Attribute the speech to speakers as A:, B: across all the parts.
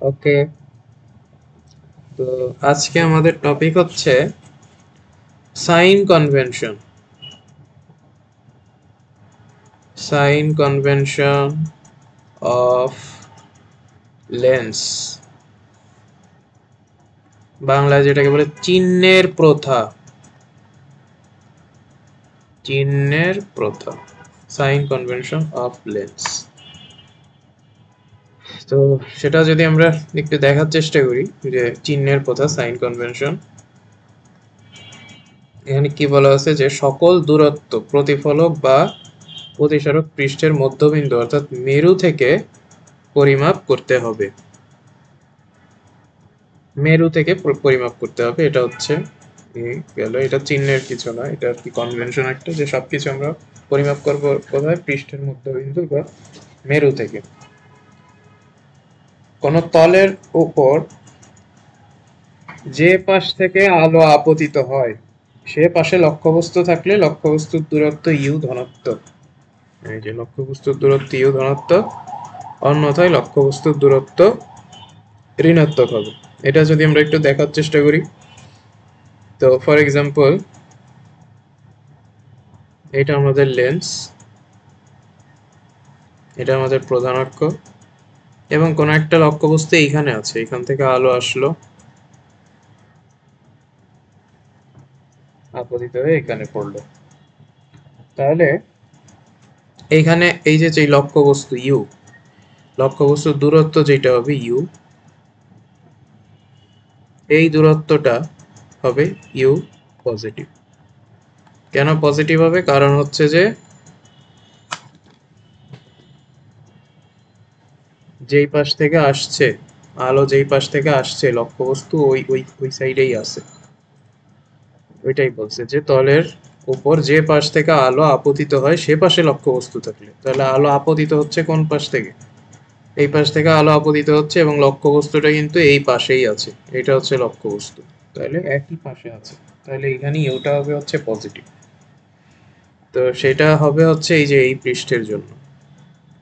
A: ওকে, তো আজকে আমাদের টপিক হচ্ছে sign convention. Sign convention of lens, বাংলায় যেটাকে বলে চিহ্নের প্রথা। চিহ্নের প্রথা, সাইন কনভেনশন অফ লেন্স। তো সেটা যদি আমরা একটু দেখার চেষ্টা করি যে চিহ্নের প্রথা, সাইন কনভেনশন, এখানে কি বলা আছে যে সকল দূরত্ব প্রতিফলক বা প্রতিসারক পৃষ্ঠের মধ্যবিন্দু অর্থাৎ মেরু থেকে পরিমাপ করতে হবে। মেরু থেকে পরিমাপ করতে হবে, এটা হচ্ছে গেল। এটা চিহ্নের কিছু না, এটা আর কি কনভেনশন একটা, যে সবকিছু আমরা পরিমাপ করবো কোথায়? পৃষ্ঠের মধ্যবিন্দু বা মেরু থেকে। কোন তলের উপর যে পাশ থেকে আলো আপতিত হয় সে পাশে লক্ষ্যবস্তু থাকলে লক্ষ্যবস্তুর দূরত্ব ইউ ধনাত্মক। এই যে লক্ষ্যবস্তুর দূরত্ব ইউ ধনাত্মক, অন্যথায় লক্ষ্যবস্তুর দূরত্ব ঋণাত্মক হবে। এটা যদি আমরা একটু দেখার চেষ্টা করি, তো ফর এক্সাম্পল এটা আমাদের লেন্স, এটা আমাদের প্রধান অক্ষ, এবং কোন একটা লক্ষ্যবস্তু এইখানে আছে, এখান থেকে আলো আসলো, আপতিত হয়ে এখানে পড়লো। তাহলে এইখানে এই যে লক্ষ্যবস্তু ইউ, লক্ষ্যবস্তুর দূরত্ব যেটা হবে ইউ, এই দূরত্বটা হবে ইউ পজিটিভ। কেন পজিটিভ হবে? কারণ হচ্ছে যে যেই পাশ থেকে আসছে আলো, যেই পাশ থেকে আসছে লক্ষ্যবস্তু ওই ওই ওই সাইডেই আছে। ওইটাই বলছে যে তলের উপর যে পাশ থেকে আলো আপতিত হয় সে পাশে লক্ষ্যবস্তু থাকলে, তাহলে আলো আপতিত হচ্ছে কোন পাশ থেকে? এই পাশ থেকে আলো আপতিত হচ্ছে, এবং লক্ষ্যবস্তুটা কিন্তু এই পাশেই আছে, এটা হচ্ছে লক্ষ্যবস্তু, তাহলে একই পাশে আছে, তাহলে এখানে ইউটা হবে হচ্ছে পজিটিভ। তো সেটা হবে হচ্ছে এই যে এই পৃষ্ঠের জন্য,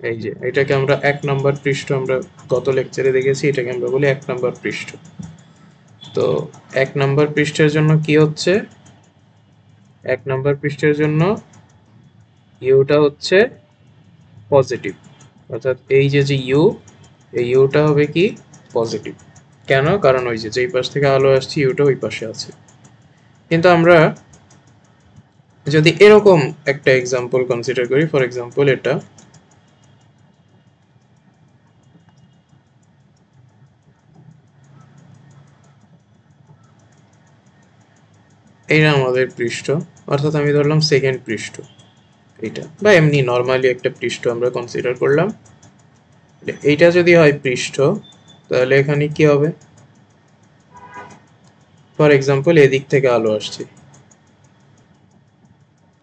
A: এই যে এটাকে আমরা 1 নম্বর পৃষ্ঠ, আমরা গত লেকচারে দেখেছি, এটাকে আমরা বলি 1 নম্বর পৃষ্ঠ। তো 1 নম্বর পৃষ্ঠের জন্য কি হচ্ছে? 1 নম্বর পৃষ্ঠের জন্য ইউটা হচ্ছে পজিটিভ, অর্থাৎ এই যে যে ইউ, এই ইউটা হবে কি? পজিটিভ। কেন? কারণ ওই যে যেই পাশ থেকে আলো আসছে ইউটা ওই পাশে আছে। কিন্তু আমরা যদি এরকম একটা এক্সাম্পল কনসিডার করি, ফর এক্সাম্পল এটা এইটা আমাদের পৃষ্ঠ, অর্থাৎ আমি ধরলাম সেকেন্ড পৃষ্ঠ এইটা, বা এমনি নর্মালি একটা পৃষ্ঠ আমরা কনসিডার করলাম। এইটা যদি হয় পৃষ্ঠ, তাহলে এখানে কি হবে? ফর এক্সাম্পল এদিক থেকে আলো আসছে,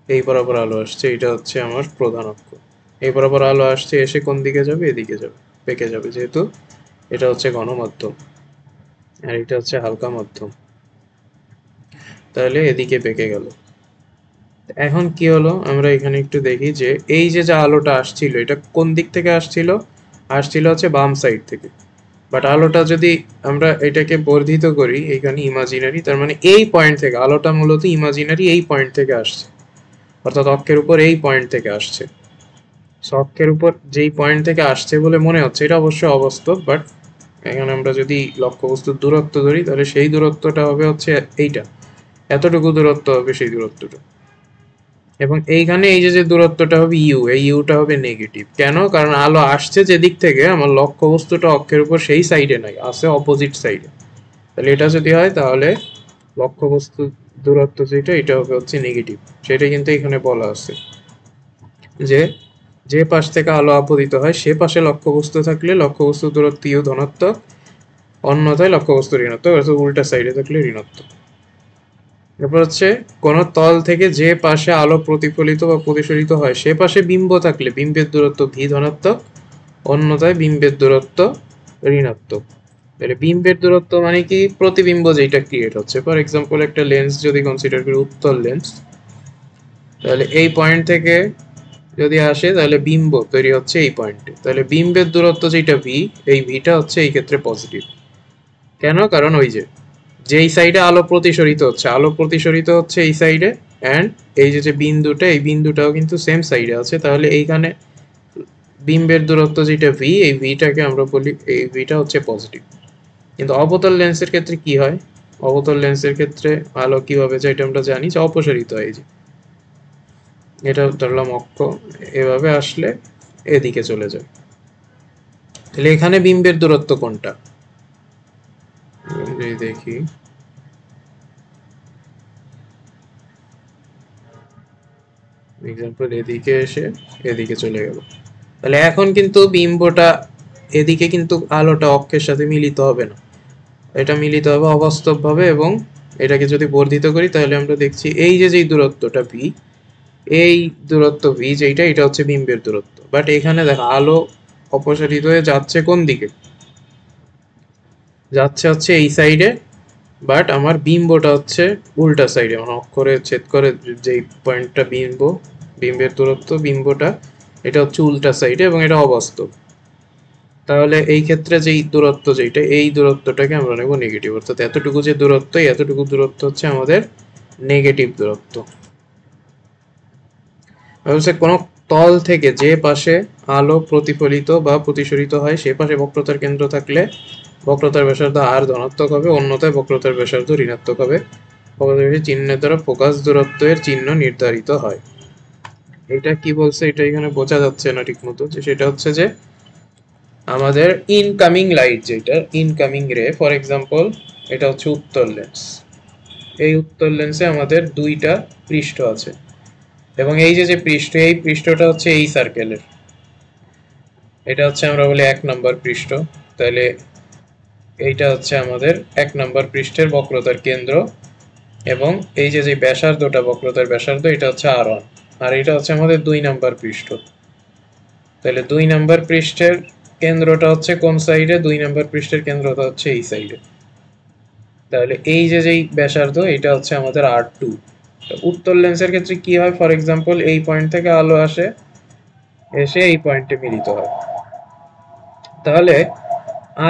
A: এই বরাবর আলো আসছে, এটা হচ্ছে আমার প্রধান অক্ষ। এই বরাবর আলো আসছে, এসে কোন দিকে যাবে? এদিকে যাবে, বেঁকে যাবে, যেহেতু এটা হচ্ছে ঘনমাধ্যম আর এটা হচ্ছে হালকা মাধ্যম, তাহলে এদিকে বেঁকে গেল। এখন কি হলো, আমরা এখানে একটু দেখি যে এই যে যে আলোটা আসছিল এটা কোন দিক থেকে আসছিল? আসছিল হচ্ছে বাম সাইড থেকে। বাট আলোটা যদি আমরা এটাকে বর্ধিত করি, এখানে ইমাজিনারি, তার মানে এই পয়েন্ট থেকে আলোটা মূলত ইমাজিনারি এই পয়েন্ট থেকে আসছে, অর্থাৎ অক্ষের উপর এই পয়েন্ট থেকে আসছে। অক্ষের উপর যেই পয়েন্ট থেকে আসছে বলে মনে হচ্ছে, এটা অবশ্যই অবাস্তব, বাট এখানে আমরা যদি লক্ষ্যবস্তুর দূরত্ব ধরি তাহলে সেই দূরত্বটা হবে হচ্ছে এইটা, এতটুকু দূরত্ব হবে সেই দূরত্বটা। এবং এইখানে এই যে যে দূরত্বটা হবে ইউ, এই ইউটা হবে নেগেটিভ। কেন? কারণ আলো আসছে যেদিক থেকে, আমার লক্ষ্যবস্তুটা অক্ষের উপর সেই সাইডে নাই, আছে অপোজিট সাইডে। তাহলে এটা যদি হয় তাহলে লক্ষ্যবস্তু দূরত্ব যেটা, এটা হবে হচ্ছে নেগেটিভ। সেটা কিন্তু এখানে বলা আছে যে যে পাশ থেকে আলো আপতিত হয় সে পাশে লক্ষ্যবস্তু থাকলে লক্ষ্যবস্তুর দূরত্ব ইউ ধনাত্মক, অন্যথায় লক্ষ্যবস্তু ঋণাত্মক, অর্থাৎ উল্টা সাইডে থাকলে ঋণাত্মক। এরপর হচ্ছে কোন তল থেকে যে পাশে আলো প্রতিফলিত বা প্রতিসরিত হয় সে পাশে বিম্ব থাকলে বিম্বের দূরত্ব ভি ধনাত্মক, অন্যথায় বিম্বের দূরত্ব ঋণাত্মক। তাহলে বিম্বের দূরত্ব মানে কি? প্রতিবিম্ব যেটা ক্রিয়েট হচ্ছে। ফর এক্সাম্পল একটা লেন্স যদি কনসিডার করি, উত্তল লেন্স, তাহলে এই পয়েন্ট থেকে যদি আসে তাহলে বিম্ব তৈরি হচ্ছে এই পয়েন্টে, তাহলে বিম্বের দূরত্ব যেটা ভি, এই ভিটা হচ্ছে এই ক্ষেত্রে পজিটিভ। কেন? কারণ ওই যে যেই সাইডে আলো প্রতিসরিত হচ্ছে, আলো প্রতিসরিত হচ্ছে এই সাইডে, অ্যান্ড এই যে যে বিন্দুটা, এই বিন্দুটাও কিন্তু সেম সাইডে আছে, তাহলে এইখানে বিম্বের দূরত্ব যেটা ভি, এই ভিটাকে আমরা বলি, এই ভিটা হচ্ছে পজিটিভ। কিন্তু অবতল লেন্সের ক্ষেত্রে কি হয়? অবতল লেন্সের ক্ষেত্রে আলো কিভাবে যায় এটা আমরা জানি যে অপসারিত হয়, যে এটা ধরলাম অক্ষ, এভাবে আসলে এদিকে চলে যায়। তাহলে এখানে বিম্বের দূরত্ব কোনটা? যদি দেখি, এক্সাম্পল এদিকে এসে এদিকে চলে গেল, তাহলে এখন কিন্তু বিম্বটা এদিকে কিন্তু আলোটা অক্ষের সাথে মিলিত হবে না, এটা মিলিত হবে অবাস্তব ভাবে। এবং এটাকে যদি বর্ধিত করি তাহলে আমরা দেখছি এই যে যেই দূরত্বটা ভি, এই দূরত্ব ভি যেটা, এটা হচ্ছে বিম্বের দূরত্ব। বাট এখানে দেখো আলো অপসারিত হয়ে যাচ্ছে কোন দিকে? যাচ্ছে হচ্ছে এই সাইডে, বাট আমার বিম্বটা হচ্ছে উল্টা সাইডে, মানে অক্ষরে ছেদ করে যেই পয়েন্টটা বিম্ব, বিম্বের দূরত্ব, বিম্বটা এটা হচ্ছে উল্টা সাইডে এবং এটা অবাস্তব। তাহলে এই ক্ষেত্রে যেই দূরত্ব যেটা, এই দূরত্বটাকে আমরা নেব নেগেটিভ, অর্থাৎ এতটুকু যে দূরত্ব, এতটুকু দূরত্ব হচ্ছে আমাদের নেগেটিভ দূরত্ব। অবশ্যই কোনো তল থেকে যে পাশে আলো প্রতিফলিত বা প্রতিসরিত হয় সে পাশে বক্রতার কেন্দ্র থাকলে বক্রতার ব্যাসার্ধ আর ধনাত্মক হবে, অন্যথায় বক্রতার ব্যাসার্ধ ঋণাত্মক হবে। বক্রতার চিহ্নের দ্বারা ফোকাস দূরত্বের চিহ্ন নির্ধারিত হয়। এটা কি বলছে এটা এখানে বোঝা যাচ্ছে না ঠিক মতো, যে সেটা হচ্ছে যে আমাদের ইনকামিং লাইট, যেটা ইনকামিং রে, ফর এক্সাম্পল এটা হচ্ছে উত্তর লেন্স। এই উত্তর লেন্সে আমাদের দুইটা পৃষ্ঠ আছে, এবং এই যে যে পৃষ্ঠ, এই পৃষ্ঠটা হচ্ছে এই সার্কেলের, এটা হচ্ছে আমরা বলি 1 নম্বর পৃষ্ঠ। তাহলে এইটা হচ্ছে আমাদের 1 নম্বর পৃষ্ঠের বক্রতার কেন্দ্র, এবং এই যে যে ব্যাসার্ধটা, বক্রতার ব্যাসার্ধ, এটা হচ্ছে আর1, আর এটা হচ্ছে আমাদের 2 নম্বর পৃষ্ঠ। তাহলে 2 নম্বর পৃষ্ঠের কেন্দ্রটা হচ্ছে কোন সাইডে? 2 নম্বর পৃষ্ঠের কেন্দ্রটা হচ্ছে এই সাইডে। তাহলে এই যে যেই ব্যাসার্ধ, এটা হচ্ছে আমাদের আর2। উত্তর লেন্সের ক্ষেত্রে কি হয়? ফর এক্সাম্পল এই পয়েন্ট থেকে আলো আসে, এসে এই পয়েন্টে মিলিত হয়। তাহলে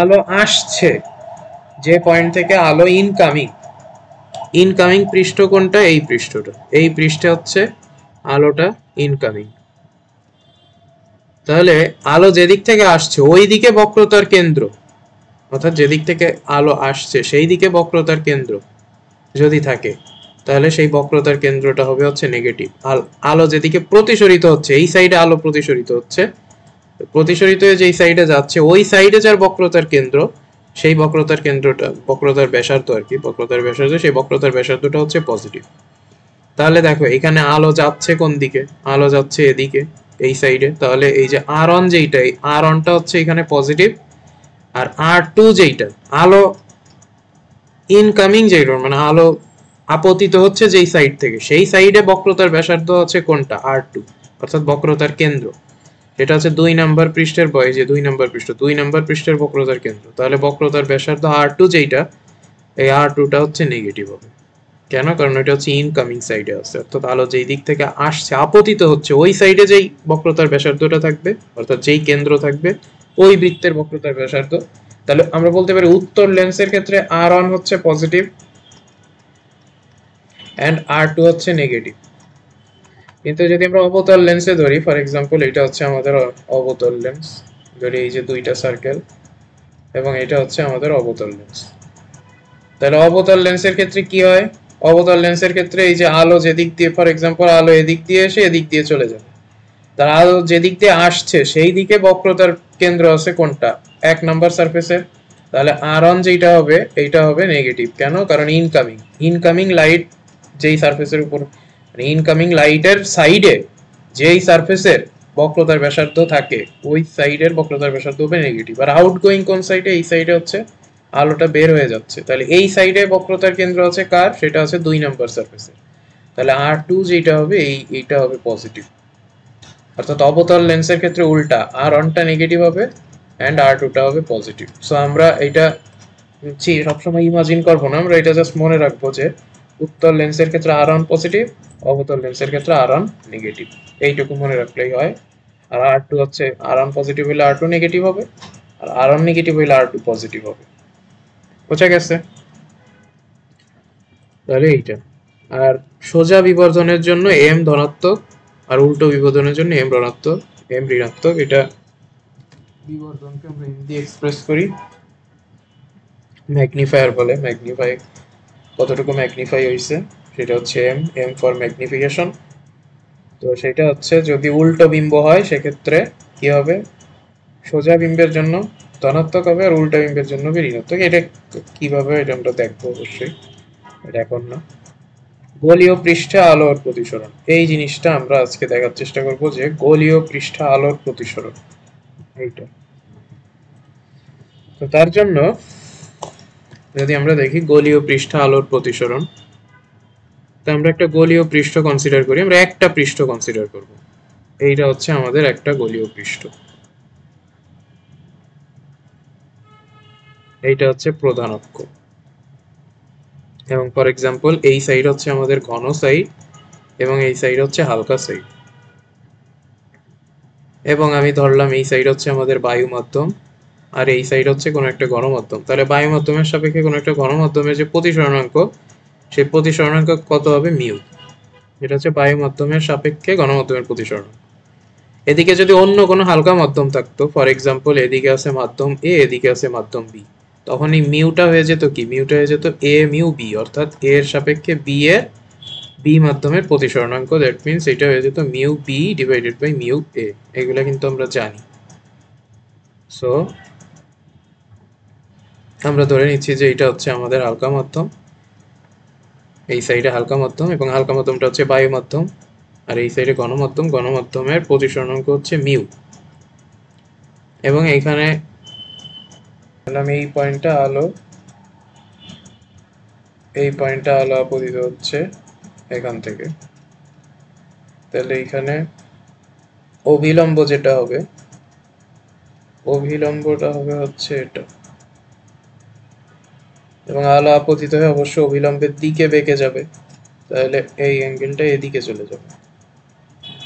A: আলো আসছে যে পয়েন্ট থেকে, আলো ইনকামিং, ইনকামিং পৃষ্ঠ কোনটা? এই পৃষ্ঠটা, এই পৃষ্ঠে হচ্ছে আলোটা ইনকামিং। তাহলে আলো যেদিক থেকে আসছে ওই দিকে বক্রতার কেন্দ্র, অর্থাৎ যেদিক থেকে আলো আসছে সেই দিকে বক্রতার কেন্দ্র যদি থাকে, তাহলে সেই বক্রতার কেন্দ্রটা হবে হচ্ছে নেগেটিভ। আর আলো যেদিকে প্রতিসরিত হচ্ছে, এই সাইডে আলো প্রতিসরিত হচ্ছে, প্রতিসরিত হয়ে যেই সাইডে যাচ্ছে ওই সাইডে যার বক্রতার কেন্দ্র, সেই বক্রতার কেন্দ্রটা, বক্রতার ব্যাসার্ধ আর কি, বক্রতার ব্যাসার্ধ, সেই বক্রতার ব্যাসার্ধটা হচ্ছে পজিটিভ। তাহলে দেখো এখানে আলো যাচ্ছে কোন দিকে? আলো যাচ্ছে এদিকে, এই সাইডে। তাহলে এই যে আর1 যেইটা, এই আর1টা হচ্ছে এখানে পজিটিভ, আর আর2 যেইটা আলো ইনকামিং, যেটা মানে আলো আপতিত হচ্ছে যেই সাইড থেকে, সেই সাইডে বক্রতার ব্যাসার্ধ হচ্ছে কোনটা? আর2, অর্থাৎ বক্রতার কেন্দ্র। এটা হচ্ছে 2 নাম্বার পৃষ্ঠের বয়, যে 2 নাম্বার পৃষ্ঠ, 2 নাম্বার পৃষ্ঠের বক্রতার কেন্দ্র। তাহলে বক্রতার ব্যাসার্ধ আর2 যেইটা, এই আর2টা হচ্ছে নেগেটিভ হবে। কেন? কারণ এটা হচ্ছে ইনকামিং সাইডে আছে, অর্থাৎ আলো যেই দিক থেকে আসছে, আপতিত হচ্ছে, ওই সাইডে যেই বক্রতার ব্যাসার্ধটা থাকবে, অর্থাৎ যেই কেন্দ্র থাকবে, ওই বৃত্তের বক্রতার ব্যাসার্ধ। তাহলে আমরা বলতে পারি উত্তর লেন্সের ক্ষেত্রে আর1 হচ্ছে পজিটিভ অ্যান্ড আর2 হচ্ছে নেগেটিভ। কিন্তু যদি আমরা অবতল লেন্সে ধরি, ফর এক্সাম্পল এটা হচ্ছে আমাদের অবতল লেন্স, ধরি এই যে দুইটা সার্কেল, এবং এটা হচ্ছে আমাদের অবতল লেন্স। তাহলে অবতল লেন্সের ক্ষেত্রে কি হয়? অবতল লেন্সের ক্ষেত্রে এই যে আলো যেদিক দিয়ে, ফর এক্সাম্পল আলো এদিক দিয়ে এসে এদিক দিয়ে চলে যাবে, তার আলো যেদিক দিয়ে আসছে সেই দিকে বক্রতার কেন্দ্র আছে কোনটা? 1 নাম্বার সারফেসের। তাহলে আর1 যেটা হবে, এইটা হবে নেগেটিভ। কেন? কারণ ইনকামিং, ইনকামিং লাইট যেই সারফেসের উপর, মানে ইনকামিং লাইটের সাইডে যেই সারফেসের বক্রতার ব্যাসার্ধ থাকে, ওই সাইডের বক্রতার ব্যাসার্ধ হবে নেগেটিভ। আর আউটগোয়িং কোন সাইডে? এই সাইডে হচ্ছে আলোটা বের হয়ে যাচ্ছে। তাহলে এই সাইডে বক্রতার কেন্দ্র আছে কার? সেটা আছে 2 নাম্বার সারফেসের। তাহলে আর2 যেটা হবে, এইটা হবে পজিটিভ। অর্থাৎ অবতল লেন্সের ক্ষেত্রে উল্টা, আর1টা নেগেটিভ হবে অ্যান্ড আর2টা হবে পজিটিভ। সো আমরা এটা সবসময় ইমাজিন করবো না, আমরা এটা জাস্ট মনে রাখবো যে উত্তল লেন্সের ক্ষেত্রে আর1 পজিটিভ অবতল লেন্সের ক্ষেত্রে R1 নেগেটিভ, এইটুকু মনে রাখলেই হয়। আর R2 হচ্ছে R1 পজিটিভ হলে R2 নেগেটিভ হবে, আর R1 নেগেটিভ হলে R2 পজিটিভ হবে। বোঝা গেছে? তাহলে এইটা। আর সোজা বিবর্ধনের জন্য এম ধনাত্মক, আর উল্টো বিবর্ধনের জন্য এম ঋণাত্মক, এম ঋণাত্মক। এটা বিবর্ধনকে আমরা এম দিয়ে এক্সপ্রেস করি। ম্যাগনিফায়ার বলে, ম্যাগনিফাই কতটুকু ম্যাগনিফাই হয়েছে সেটা হচ্ছে এম, এম ফর ম্যাগনিফিকেশন। তো সেটা হচ্ছে যদি উল্টো বিম্ব হয় সেক্ষেত্রে কি হবে, সোজা বিম্বের জন্য ধনাত্মক হবে আর উল্টা বিম্বের জন্য ঋণাত্মক। এটা কিভাবে এটা আমরা দেখবো অবশ্যই, এটা এখন না। গোলীয় পৃষ্ঠে আলোর প্রতিসরণ, এই জিনিসটা আমরা আজকে দেখার চেষ্টা করব যে গোলীয় পৃষ্ঠে আলোর প্রতিসরণ এইটা। তো তার জন্য যদি আমরা দেখি গোলীয় পৃষ্ঠে আলোর প্রতিসরণ, তো আমরা একটা গোলীয় পৃষ্ঠ কনসিডার করি, আমরা একটা পৃষ্ঠ কনসিডার করব। এইটা হচ্ছে আমাদের একটা গোলীয় পৃষ্ঠ, এইটা হচ্ছে প্রধান অক্ষ। এবং ফর এক্সাম্পল এই সাইড হচ্ছে আমাদের ঘন সাইড এবং এই সাইড হচ্ছে হালকা সাইড। এবং আমি ধরলাম এই সাইড হচ্ছে আমাদের বায়ু মাধ্যম আর এই সাইড হচ্ছে কোনো একটা গণমাধ্যম। তাহলে বায়ু মাধ্যমের সাপেক্ষে কোনো একটা গণমাধ্যমের যে প্রতিসরণাঙ্ক, সেই প্রতিসরণাঙ্ক কত হবে, মিউ। এটা হচ্ছে বায়ু মাধ্যমের সাপেক্ষে গণমাধ্যমের প্রতিসরণ। এদিকে যদি অন্য কোনো হালকা মাধ্যম থাকতো, ফর এক্সাম্পল এদিকে আছে মাধ্যম এ, এদিকে আছে মাধ্যম বি, তখন এই মিউটা হয়ে যেত কি, মিউটা হয়ে যেত এ মিউ বি, অর্থাৎ এ এর সাপেক্ষে বি এর বি মাধ্যমের প্রতিসরণাঙ্ক। দ্যাট মিনস এটা হয়ে যেত mu B divided by mu A. এগুলা কিন্তু আমরা জানি। সো আমরা ধরে নিচ্ছি যে এটা হচ্ছে আমাদের হালকা মাধ্যম, এই সাইডে হালকা মাধ্যম, এবং হালকা মাধ্যমটা হচ্ছে বায়ু মাধ্যম, আর এই সাইডে গণমাধ্যম, গণমাধ্যমের প্রতিসরণাঙ্ক হচ্ছে মিউ। এবং এইখানে এই পয়েন্টটা আলো, এই পয়েন্টটা আলো আপতিত হচ্ছে এখান থেকে। তাহলে এইখানে অভিলম্ব যেটা হবে, অভিলম্বটা হবে হচ্ছে এটা, এবং আলো আপতিত হয়ে অবশ্য অভিলম্বের দিকে বেঁকে যাবে, তাহলে এই অ্যাঙ্গেলটা এদিকে চলে যাবে।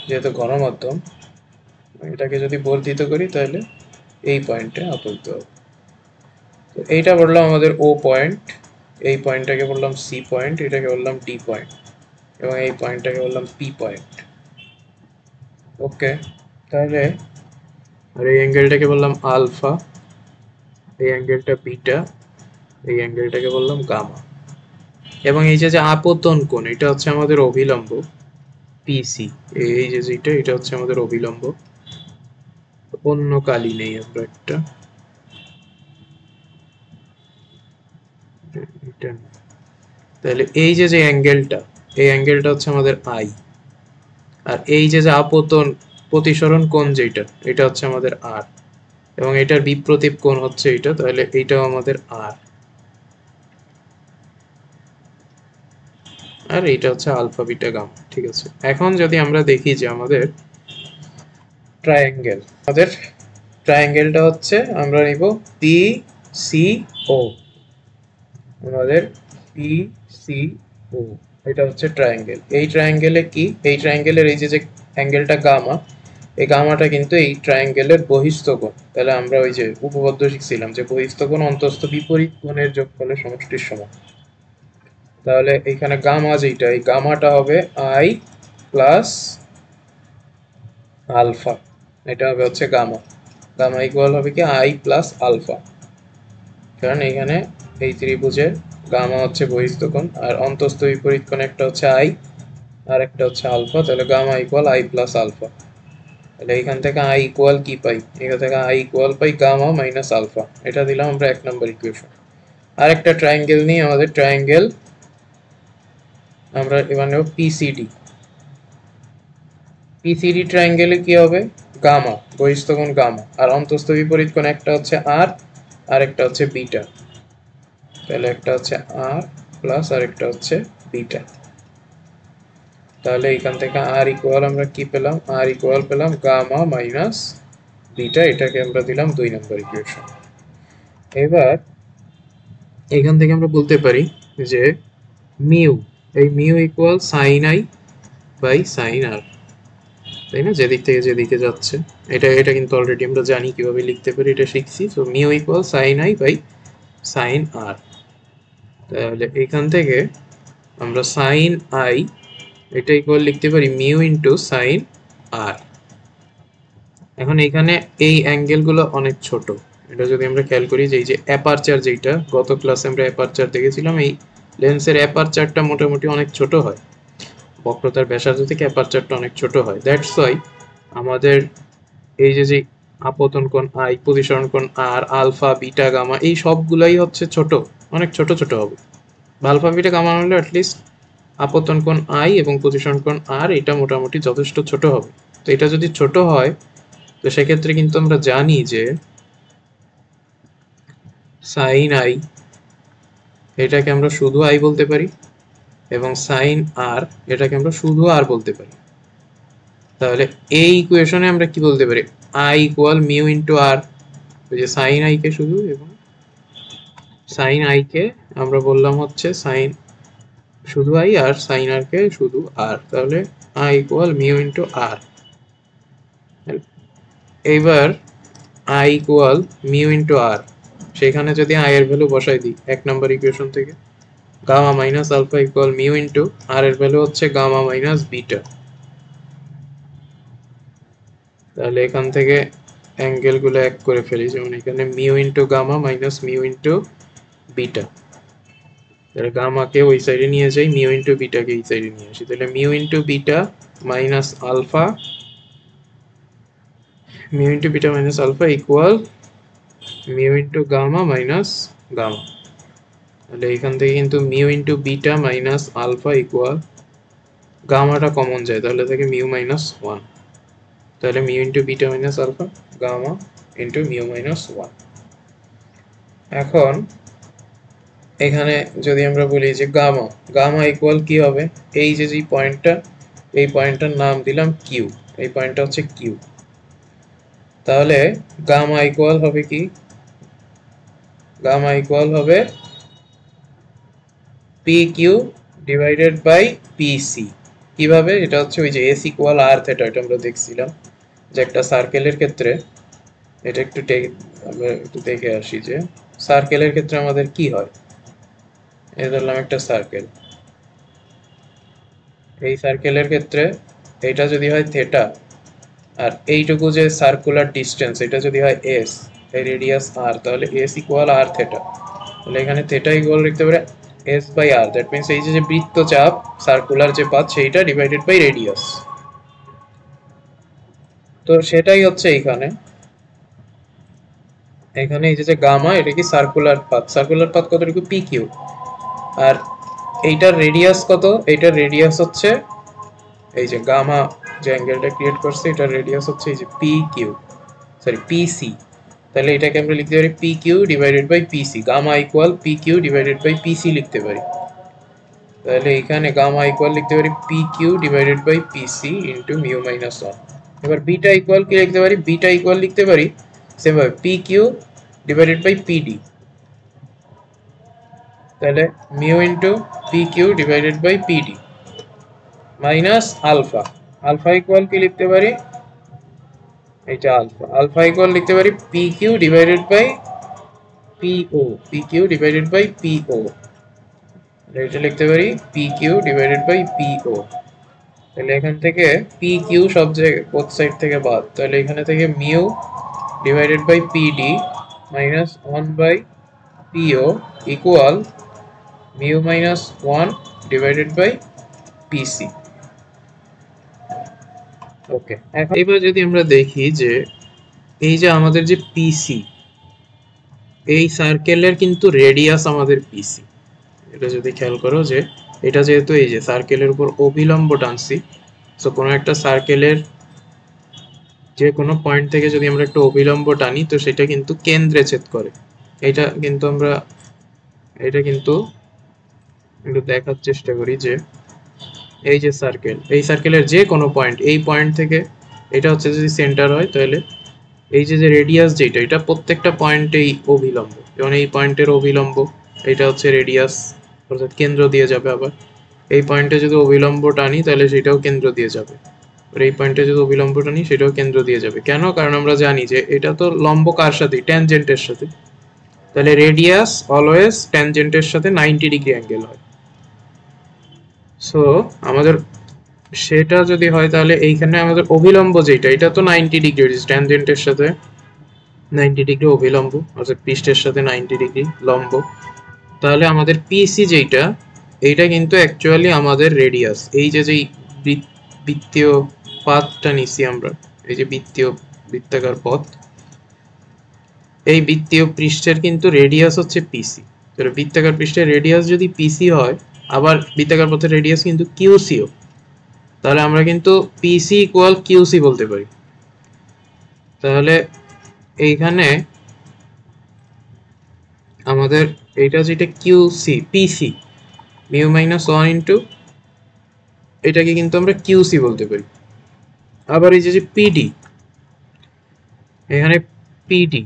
A: যেহেতু গণমাধ্যম, এটাকে যদি বর্ধিত করি তাহলে এই পয়েন্টে আপতিত হবে। তো এইটা বললাম আমাদের ও পয়েন্ট, এই পয়েন্টটাকে বললাম সি পয়েন্ট, এটাকে বললাম ডি পয়েন্ট, এবং এই পয়েন্টটাকে বললাম পি পয়েন্ট। ওকে, তাহলে আর এই অ্যাঙ্গেলটাকে বললাম আলফা, এই অ্যাঙ্গেলটা বিটা, এই অ্যাঙ্গেলটাকে বললাম গামা। এবং এই যে আপতন কোণ, এটা হচ্ছে আমাদের অভিলম্ব পিসি, এই যে যেটা, এটা হচ্ছে আমাদের অভিলম্ব। অন্য কালি নেই আমরা একটা, এটা। তাহলে এই যে অ্যাঙ্গেলটা, এই অ্যাঙ্গেলটা হচ্ছে আমাদের আই। আর এই যে আপতন প্রতিসরণ কোণ যেটা, এটা হচ্ছে আমাদের আর, এবং এটার বিপ্রতীপ কোণ হচ্ছে এটা, তাহলে এইটাও আমাদের আর। আর এইটা হচ্ছে আলফা বিটা গামা। ঠিক আছে, এখন যদি আমরা দেখি যে আমাদের ট্রায়াঙ্গেল, আমাদের ট্রায়াঙ্গেলটা হচ্ছে আমরা নিব পি সি ও, আমাদের পি সি ও, এটা হচ্ছে ট্রায়াঙ্গেল। এই ট্রায়াঙ্গেলে কি, এই ট্রায়াঙ্গেলের এই যে অ্যাঙ্গেলটা গামা, এই গামাটা কিন্তু এই ট্রায়াঙ্গেলের বহিস্থ কোণ। তাহলে আমরা ওই যে উপপাদ্য শিখছিলাম যে বহিস্থ কোণ অন্তস্থ বিপরীত কোণের যোগফলের সমষ্টির সমান। তাহলে এখানে গামা যেটা, এই গামাটা হবে আই প্লাস আলফা, এটা হবে হচ্ছে গামা। গামা ইকুয়াল হবে কি আই প্লাস আলফা, কারণ এখানে এই ত্রিভুজের গামা হচ্ছে বহিস্থ কোণ আর অন্তস্থ বিপরীত কোণ একটা হচ্ছে আই আর একটা হচ্ছে আলফা। তাহলে gamma equal I plus alpha. তাহলে এখান থেকে আই ইকুয়াল কি পাই, এখান থেকে আই ইকুয়াল পাই গামা মাইনাস আলফা। এটা দিলাম আমরা 1 নম্বর ইকুয়েশন। আরেকটা ট্রায়াঙ্গেল নিয়ে, আমাদের ট্রায়াঙ্গেল আমরা এবার নেব পিসিডি। পিসিডি ট্রায়াঙ্গেলে কি হবে, গামা বহিস্থ কোণ গামা আর অন্তস্থ বিপরীত কোণ একটা হচ্ছে আর আর একটা হচ্ছে বিটা। তাহলে একটা হচ্ছে আর প্লাস আর একটা হচ্ছে বিটা। তাহলে এখান থেকে আর ইকুয়াল আমরা কি পেলাম, আর ইকুয়াল পেলাম গামা মাইনাস বিটা, এটাকে আমরা দিলাম 2 নম্বর ইকুয়েশন। এবার এখান থেকে আমরা বলতে পারি যে মিউ, এই mu equal sine I by sine R, তাই না? যেদিক থেকে যেদিকে যাচ্ছে, এটা কিন্তু অলরেডি আমরা জানি কিভাবে লিখতে পারি, এটা শিখছি। So mu equal sine I by sine R. তাহলে এখান থেকে আমরা সাইন আই এটা ইকুয়াল লিখতে পারি মিউ ইন্টু সাইন আর। এখন এখানে এই অ্যাঙ্গেলগুলো অনেক ছোট, এটা যদি আমরা খেয়াল করি যে এই যে অ্যাপারচার, যেটা গত ক্লাসে আমরা অ্যাপারচার দেখেছিলাম, এই লেন্সের অ্যাপারচারটা মোটামুটি অনেক ছোট হয়, বক্রতার ব্যাসার্ধ থেকে অ্যাপারচারটা অনেক ছোট হয়। দ্যাটস ওয়াই আমাদের এই যে আপতন কোণ আই, পজিশন কোণ আর, আলফা বিটা গামা, এই সবগুলাই হচ্ছে ছোট, অনেক ছোট ছোট হবে। আলফা বিটা গামা হলে অ্যাটলিস্ট আপতন কোণ আই এবং পজিশন কোণ আর এটা মোটামুটি যথেষ্ট ছোট হবে। তো এটা যদি ছোট হয়, তো সেক্ষেত্রে কিন্তু আমরা জানি যে সাইন আই এটাকে আমরা শুধু আই বলতে পারি, এবং সাইন আর এটাকে আমরা শুধু আর বলতে পারি। তাহলে এই ইকুয়েশনে আমরা কি বলতে পারি, আই ইকুয়াল মিউ ইন্টু আর, ওই যে সাইন আই কে শুধু, এবং সাইন আই কে আমরা বললাম হচ্ছে সাইন শুধু আই, আর সাইন আর কে শুধু আর। তাহলে I equal mu into R. এইবার I equal mu into R, সেখানে যদি আই এর ভ্যালু বসাই দিই 1 নম্বর ইকুয়েশন থেকে, gamma minus alpha equal mu into R এর ভ্যালু হচ্ছে গামা মাইনাস বিটা। তাহলে এখান থেকে অ্যাঙ্গেল গুলো এক করে ফেলি, যেমন এখানে mu into gamma minus mu into beta. তাহলে গামাকে ওই সাইডে নিয়ে যাই, মিউ ইন্টু বিটাকে এই সাইডে নিয়ে আসি। তাহলে mu into beta minus alpha, mu into beta minus alpha equal mu into gamma minus gamma. তাহলে এখান থেকে কিন্তু mu into beta minus alpha equal, গামাটা কমন যায় তাহলে থেকে মিউ মাইনাস ওয়ান। তাহলে mu into beta minus alpha, gamma into mu minus one. এখন এখানে যদি আমরা বলি যে গামা, গামা ইকুয়াল কি হবে, এই যে পয়েন্টটা, এই পয়েন্টটার নাম দিলাম কিউ, এই পয়েন্টটা হচ্ছে কিউ। তাহলে গামা ইকুয়াল হবে কি, গামা ইকুয়াল হবে P Q divided by PC. কিভাবে, এটা হচ্ছে ওই যে এস ইকুয়াল আর থেটা, এটা আমরা দেখছিলাম যে একটা সার্কেলের ক্ষেত্রে, এটা আমরা একটু দেখে আসি যে সার্কেলের ক্ষেত্রে আমাদের কি হয়। এই ধরলাম একটা সার্কেল, এই সার্কেলের ক্ষেত্রে এটা যদি হয় থেটা, আর এইটুকু যে সার্কুলার ডিস্টেন্স এটা যদি হয় এস, এই রেডিয়াস আর, তাহলে এস ইকুয়াল আর থেটা। তাহলে এখানে থেটা ইকুয়াল লিখতে পারে S by R. That means এই যে বৃত্তচাপ, সার্কুলার যে পাথ, সেইটা ডিভাইডেড বাই রেডিয়াস। তো সেটাই হচ্ছে এইখানে, এখানে এই যে গামা, এটা কি সার্কুলার পাথ, সার্কুলার পাথ কতটুকু, পি কিউ। আর এইটার রেডিয়াস কত, এইটার রেডিয়াস হচ্ছে এই যে গামা যে অ্যাঙ্গেলটা ক্রিয়েট করছে, এটার রেডিয়াস হচ্ছে এই যে পি কিউ, সরি পিসি। তাহলে এটাকে আমরা লিখতে পারি P Q divided by PC, gamma equal P Q divided by PC লিখতে পারি। তাহলে এখানে গামা ইকুয়াল লিখতে পারি P Q divided by PC into mu minus one. এবার বিটা ইকুয়াল কি লিখতে পারি, বিটা ইকুয়াল লিখতে পারি সেম ভাবে P Q divided by PD. তাহলে mu into P Q divided by PD minus alpha, alpha equal কি লিখতে পারি, এটা আলফা, আলফা ইকুয়াল লিখতে পারি P Q divided by PO, P Q divided by PO. এটা লিখতে পারি P Q divided by PO. তাহলে এখান থেকে পি কিউ সব জায়গায় বোথ সাইড থেকে বাদ, তাহলে এখানে থেকে mu divided by PD minus one by PO equal mu minus one divided by PC. Okay, এখন এবার যদি আমরা দেখি যে এই যে আমাদের যে পিসি, এই সার্কেলের কিন্তু রেডিয়াস আমাদের পিসি। এটা যদি খেয়াল করো যে এটা যেহেতু এই যে সার্কেলের উপর অভিলম্ব টানছি, সো কোনো একটা সার্কেলের যে কোনো পয়েন্ট থেকে যদি আমরা একটা অভিলম্ব টানি, তো সেটা কিন্তু কেন্দ্রে ছেদ করে। এটা কিন্তু আমরা এটা কিন্তু একটু দেখার চেষ্টা করি যে এই যে সার্কেল, এই সার্কেলের যে কোনো পয়েন্ট, এই পয়েন্ট থেকে এটা হচ্ছে যদি সেন্টার হয়, তাহলে এই যে রেডিয়াস যেটা, এটা প্রত্যেকটা পয়েন্টেই অভিলম্ব, যেমন এই পয়েন্টের অভিলম্ব এটা হচ্ছে রেডিয়াস, অর্থাৎ কেন্দ্র দিয়ে যাবে। আবার এই পয়েন্টে যদি অভিলম্ব টানি তাহলে সেটাও কেন্দ্র দিয়ে যাবে, আর এই পয়েন্টে যদি অভিলম্ব টানি সেটাও কেন্দ্র দিয়ে যাবে। কেন? কারণ আমরা জানি যে এটা তো লম্ব কার সাথে, ট্যানজেন্টের সাথে, তাহলে রেডিয়াস অলওয়েজ ট্যানজেন্টের সাথে 90 ডিগ্রি অ্যাঙ্গেল হয়। সো আমাদের সেটা যদি হয় তাহলে এইখানে আমাদের অভিলম্ব যেটা, এটা তো 90 ডিগ্রি ট্যানজেন্টের সাথে 90 ডিগ্রি অভিলম্ব, অর্থাৎ পৃষ্ঠের সাথে 90 ডিগ্রি লম্ব। তাহলে আমাদের পিসি যেটা, এইটা কিন্তু অ্যাকচুয়ালি আমাদের রেডিয়াস। এই যে যেই বৃত্তীয় পাথটা নিছি আমরা, এই যে বৃত্তাকার পথ, এই বৃত্তীয় পৃষ্ঠের কিন্তু রেডিয়াস হচ্ছে পিসি। তাহলে বৃত্তাকার পৃষ্ঠের রেডিয়াস যদি পিসি হয়, আবার বৃত্তাকার পথের রেডিয়াস কিন্তু কিউসিও, তাহলে আমরা কিন্তু পিসি ইকুয়াল কিউসি বলতে পারি। তাহলে এইখানে আমাদের এটা যেটা কিউসি, পিসি মিউ মাইনাস 1 ইন্টু, এটাকে কিন্তু আমরা কিউসি বলতে পারি। আবার এই যে পিডি, এখানে পিডি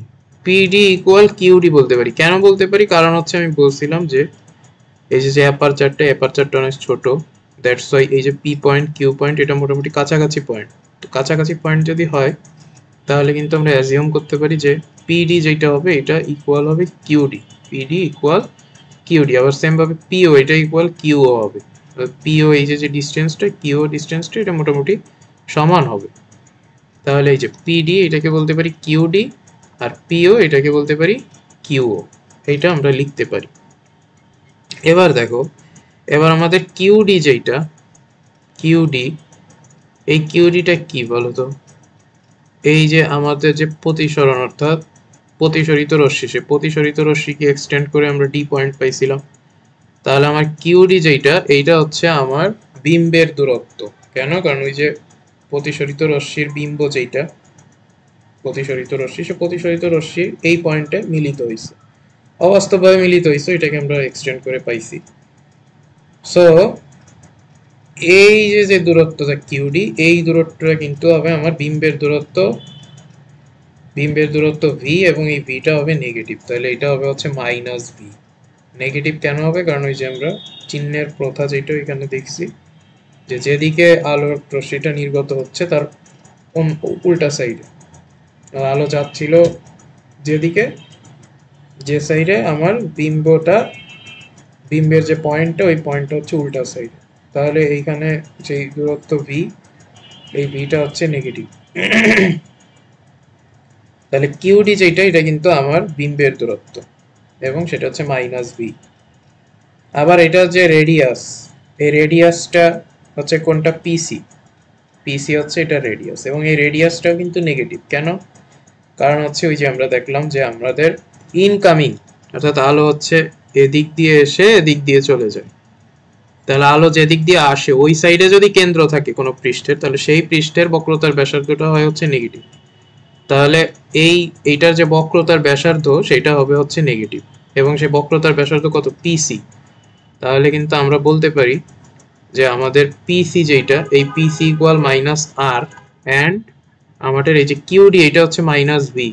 A: পিডি ইকুয়াল কিউডি বলতে পারি। কেন বলতে পারি? কারণ হচ্ছে আমি বলছিলাম যে এই যে অ্যাপারচারটা অনেক ছোট, দ্যাটস ওয়াই এই যে পি পয়েন্ট কিউ পয়েন্ট এটা মোটামুটি কাছাকাছি পয়েন্ট। তো কাছাকাছি পয়েন্ট যদি হয় তাহলে কিন্তু আমরা অ্যাজিউম করতে পারি যে পিডি যেটা হবে এটা ইকুয়াল হবে কিউডি, পিডি ইকুয়াল কিউডি। আবার সেম ভাবে পিও এটা ইকুয়াল কিউও হবে। পিও এই যে ডিস্টেন্সটা, কিউ ডিস্টেন্সটা, এটা মোটামুটি সমান হবে। তাহলে এই যে পিডি এটাকে বলতে পারি কিউডি, আর পিও এটাকে বলতে পারি কিউও, এইটা আমরা লিখতে পারি। এবার দেখো, এবার আমাদের কিউডি যেটা, কিউডি, এই কিউডিটা কি বলতো? এই যে আমাদের যে প্রতিসরণ অর্থাৎ প্রতিসরিত রশ্মি, সে প্রতিসরিত রশ্মিকে এক্সটেন্ড করে আমরা ডি পয়েন্ট পাইছিলাম। তাহলে আমার কিউডি যেটা, এইটা হচ্ছে আমার বিম্বের দূরত্ব। কেন? কারণ ওই যে প্রতিসরিত রশ্মির বিম্ব যেটা, প্রতিসরিত রশ্মি, সে প্রতিসরিত রশ্মির এই পয়েন্টে মিলিত হয়েছে, অবাস্তবভাবে মিলিত হয়েছে, এটাকে আমরা এক্সটেন্ড করে পাইছি। সো এই যে দূরত্বটা কিউডি, এই দূরত্বটা কিন্তু হবে আমার বিম্বের দূরত্ব, বিম্বের দূরত্ব ভি, এবং এই ভিটা হবে নেগেটিভ। তাহলে এটা হবে হচ্ছে মাইনাস ভি। নেগেটিভ কেন হবে? কারণ ওই যে আমরা চিহ্নের প্রথা যেটা এখানে দেখছি, যে যেদিকে আলোর রশ্মিটা নির্গত হচ্ছে তার উল্টা সাইডে আলো যাচ্ছিল, যেদিকে, যে সাইডে আমার বিম্বটা, বিম্বের যে পয়েন্টটা, ওই পয়েন্টটা হচ্ছে উল্টা সাইডে। তাহলে এইখানে যে দূরত্ব ভি, এই ভিটা হচ্ছে নেগেটিভ। তাহলে কিউডি যেটা, এটা কিন্তু আমার বিম্বের দূরত্ব এবং সেটা হচ্ছে মাইনাস ভি। আবার এটা যে রেডিয়াস, এই রেডিয়াসটা হচ্ছে কোনটা? পিসি। পিসি হচ্ছে এটা রেডিয়াস, এবং এই রেডিয়াসটাও কিন্তু নেগেটিভ। কেন? কারণ হচ্ছে ওই যে আমরা দেখলাম যে আমাদের ইনকামিং, অর্থাৎ আলো হচ্ছে এদিক দিয়ে এসে এদিক দিয়ে চলে যায়। তাহলে আলো যেদিক দিয়ে আসে ওই সাইডে যদি কেন্দ্র থাকে কোনো পৃষ্ঠের, তাহলে সেই পৃষ্ঠের বক্রতার ব্যাসার্ধটা হয় হচ্ছে নেগেটিভ। তাহলে এইটার যে বক্রতার ব্যাসার্ধ সেটা হবে হচ্ছে নেগেটিভ, এবং সেই বক্রতার ব্যাসার্ধ কত? পিসি। তাহলে কিন্তু আমরা বলতে পারি যে আমাদের পিসি যেটা, এই পিসি ইকুয়াল মাইনাস আর, অ্যান্ড আমাদের এই যে কিউডি এটা হচ্ছে মাইনাস ভি।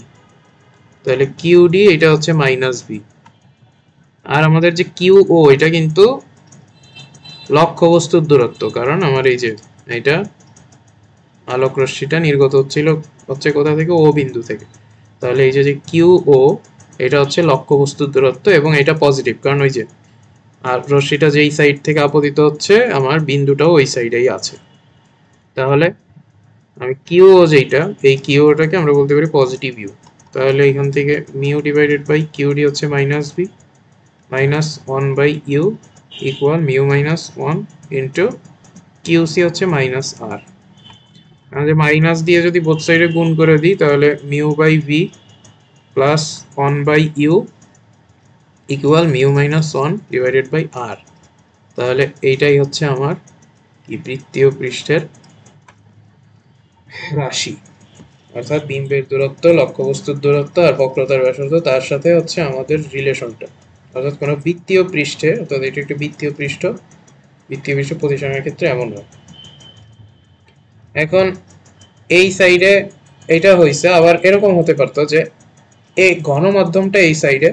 A: তাহলে কিউডি এটা হচ্ছে মাইনাস ভি, আর আমাদের যে কিউও এটা কিন্তু লক্ষ্যবস্তুর দূরত্ব। কারণ আমার এই যে এটা আলোক রশ্মিটা নির্গত হচ্ছে কোথা থেকে? ও বিন্দু থেকে। তাহলে এই যে কিউও এটা হচ্ছে লক্ষ্যবস্তুর দূরত্ব, এবং এটা পজিটিভ, কারণ ওই যে আর রশ্মিটা যেই সাইড থেকে আপতিত হচ্ছে আমার বিন্দুটাও ওই সাইডেই আছে। তাহলে আমি কিউও যেটা, এই কিউওটাকে আমরা বলতে পারি পজিটিভ ইউ। তাহলে এখান থেকে মিউ ডিভাইডেড বাই কিউডি হচ্ছে minus V, minus 1 by U equal mu minus 1 into QC হচ্ছে মাইনাস আর। আমাদের মাইনাস দিয়ে যদি বোথ সাইডে গুণ করে দিই তাহলে mu by V plus 1 by U equal mu minus 1 divided by R. তাহলে এইটাই হচ্ছে আমার কি বৃত্তীয় পৃষ্ঠের রাশি, অর্থাৎ বিম্বের দূরত্ব, লক্ষ্যবস্তুর দূরত্ব আর বক্রতার ব্যাসার্ধ, তার সাথে হচ্ছে আমাদের রিলেশনটা। অর্থাৎ কোনো বৃত্তীয় পৃষ্ঠে, অর্থাৎ এটা একটি বৃত্তীয় পৃষ্ঠ, বৃত্তীয় পৃষ্ঠ প্রতিসরণের ক্ষেত্রে এমন হয়। এখন এই সাইডে এটা হয়েছে, আবার এরকম হতে পারতো যে এই ঘন মাধ্যমটা এই সাইডে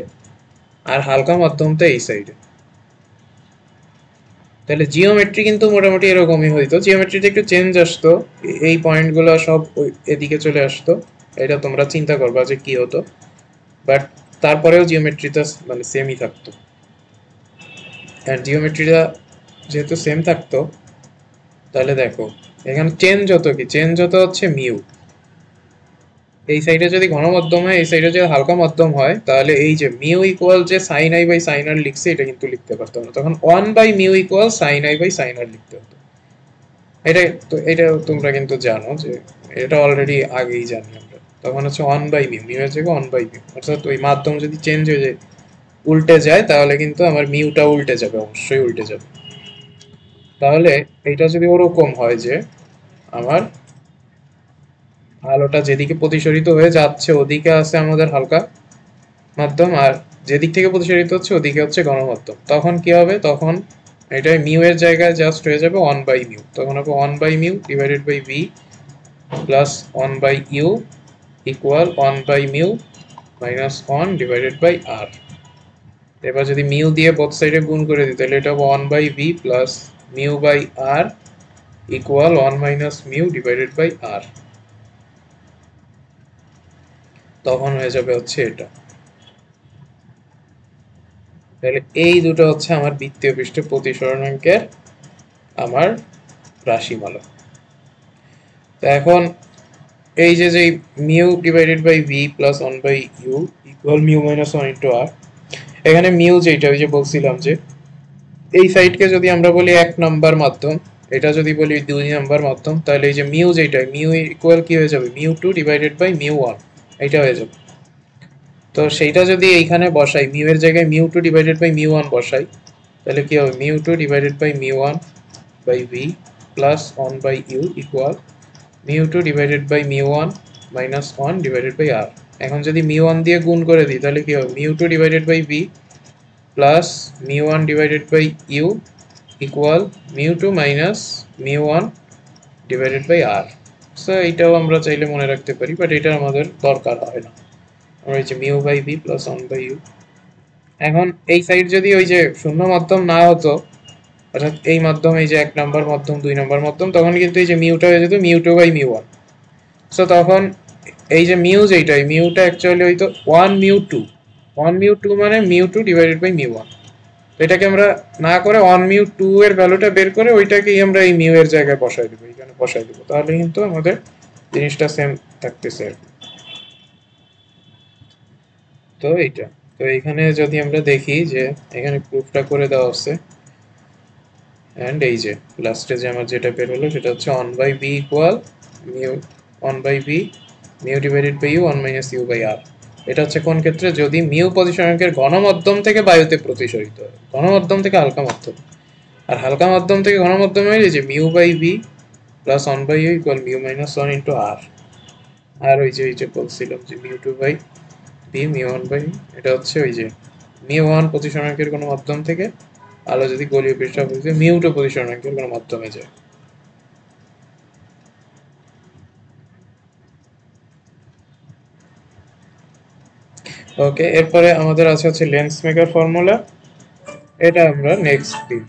A: আর হালকা মাধ্যমটা এই সাইডে। তাহলে জিওমেট্রি কিন্তু মোটামুটি এরকমই হইতো, জিওমেট্রিতে একটু চেঞ্জ আসতো, এই পয়েন্টগুলো সব এদিকে চলে আসতো, এটা তোমরা চিন্তা করবা যে কি হতো, বাট তারপরেও জিওমেট্রিটা মানে সেমই থাকতো। আর জিওমেট্রিটা যেহেতু সেম থাকতো, তাহলে দেখো এখানে চেঞ্জ হতো কি, চেঞ্জ হতো হচ্ছে মিউ। এই সাইডে যদি ঘন মধ্যম হয়, এই সাইডে যদি হালকা মধ্যম হয়, তাহলে এই যে মিউ ইকুয়াল যে sine I by sine R লিখছে, এটা কিন্তু লিখতে পারতাম না, তখন 1/মিউ equal sine I by sine R লিখতে হতো। এটা তো এটা তোমরা কিন্তু জানো যে এটা অলরেডি আগেই জানি আমরা, তখন হচ্ছে 1/মিউ, মিউ এর জায়গায় 1/মিউ, অর্থাৎ ওই মাধ্যম যদি চেঞ্জ হয়ে যায়, উল্টে যায়, তাহলে কিন্তু আমার মিউটা উল্টে যাবে, অবশ্যই উল্টে যাবে। তাহলে এটা যদি ওরকম হয় যে আমার আলোটা যেদিকে প্রতিসরিত হয়ে যাচ্ছে ওদিকে আছে আমাদের হালকা মাধ্যম, আর যেদিক থেকে প্রতিসরিত হচ্ছে ওদিকে হচ্ছে গণমাধ্যম, তখন কি হবে, তখন এটা মিউ এর জায়গায় জাস্ট হয়ে যাবে 1/মিউ, তখন হবে 1/মিউ ডিভাইডেড বাই ভি প্লাস 1/ইউ ইকুয়াল 1/মিউ মাইনাস 1/আর। এবার যদি মিউ দিয়ে বোথ সাইডে গুণ করে দিই, তাহলে এটা হবে 1/ভি plus mu by R equal 1 - mu divided by R, তখন হয়ে যাবে হচ্ছে এটা। তাহলে এই দুটো হচ্ছে আমার বৃত্তীয় পৃষ্ঠে প্রতিসরণাঙ্কের আমার রাশিমালা। তো এখন এই যে যে mu divided by V plus 1/ইউ ইকুয়াল মিউ মাইনাস 1 * আর, এখানে মিউ যেটা ওই যে বলছিলাম যে এই সাইডকে যদি আমরা বলি 1 নাম্বার মাধ্যম, এটা যদি বলি 2 নাম্বার মাধ্যম, তাহলে এই যে মিউ যেটা, মিউ ইকুয়াল কি হয়ে যাবে, মিউ 2 ডিভাইডেড বাই মিউ 1, এটা হয়ে যাবে। তো সেইটা যদি এইখানে বসাই, মিউ এর জায়গায় মিউ 2 ডিভাইডেড বাই মিউ 1 বসাই, তাহলে কি হবে, mu 2 divided by mu 1 by V plus 1/ইউ equal mu 2 divided by mu 1 minus 1 divided by R. এখন যদি মিউ 1 দিয়ে গুণ করে দিই, তাহলে কি হবে, mu 2 divided by V plus mu 1 divided by U equal mu 2 minus mu 1 divided by R. So এইটাও আমরা চাইলে মনে রাখতে পারি, বাট এটা আমাদের দরকার হয় না। আমরা এই যে মিউ বাই ভি প্লাস 1/ইউ, এখন এই সাইড যদি ওই যে শূন্য মাধ্যম না হতো, অর্থাৎ এই মাধ্যম, এই যে 1 নাম্বার মাধ্যম, 2 নাম্বার মাধ্যম, তখন কিন্তু এই যে মিউটা হয়ে যেত মিউ 2/মিউ 1। সো তখন এই যে মিউ যেটা, এই মিউটা অ্যাকচুয়ালি হইতো 1/মিউ 2, 1/মিউ 2 মানে মিউ 2 ডিভাইডেড বাই মিউ 1। তো এটাকে আমরা না করে 1/মিউ 2 এর ভ্যালুটা বের করে ওইটাকেই আমরা এই মিউ এর জায়গায় বসাই দেবো, এখানে বসাই দেবো, তাহলে কিন্তু আমাদের জিনিসটা সেম থাকতেছে আর কি। তো এইটা, তো এখানে যদি আমরা দেখি যে এখানে প্রুফটা করে দেওয়া আছে, অ্যান্ড এই যে লাস্টে যে আমার যেটা বের হলো সেটা হচ্ছে 1/বি ইকুয়াল মিউ 1/বি মিউ ডিভাইডেড বাই ইউ 1 - ইউ/আর। এটা হচ্ছে কোন ক্ষেত্রে, যদি মিউ প্রতিসরণকের ঘনমাধ্যম থেকে বায়ুতে প্রতিসরিত হয়, ঘনমাধ্যম থেকে হালকা মাধ্যম, আর হালকা মাধ্যম থেকে ঘনমাধ্যমে হয়ে যে মিউ/বি প্লাস 1/ইউ ইকুয়াল মিউ - 1 * আর। আর ওই যে বলছিলাম যে মিউ 2/বি মিউ 1/, এটা হচ্ছে ওই যে মিউ 1 প্রতিসরণকের কোনো মাধ্যম থেকে আলো যদি গোলীয় পৃষ্ঠপথে মিউ 2 প্রতিসরণাঙ্কের কোনো মাধ্যমে যায়। ওকে, এরপরে আমাদের আছে হচ্ছে লেন্স মেকার ফর্মুলা, এটা আমরা নেক্সট দিন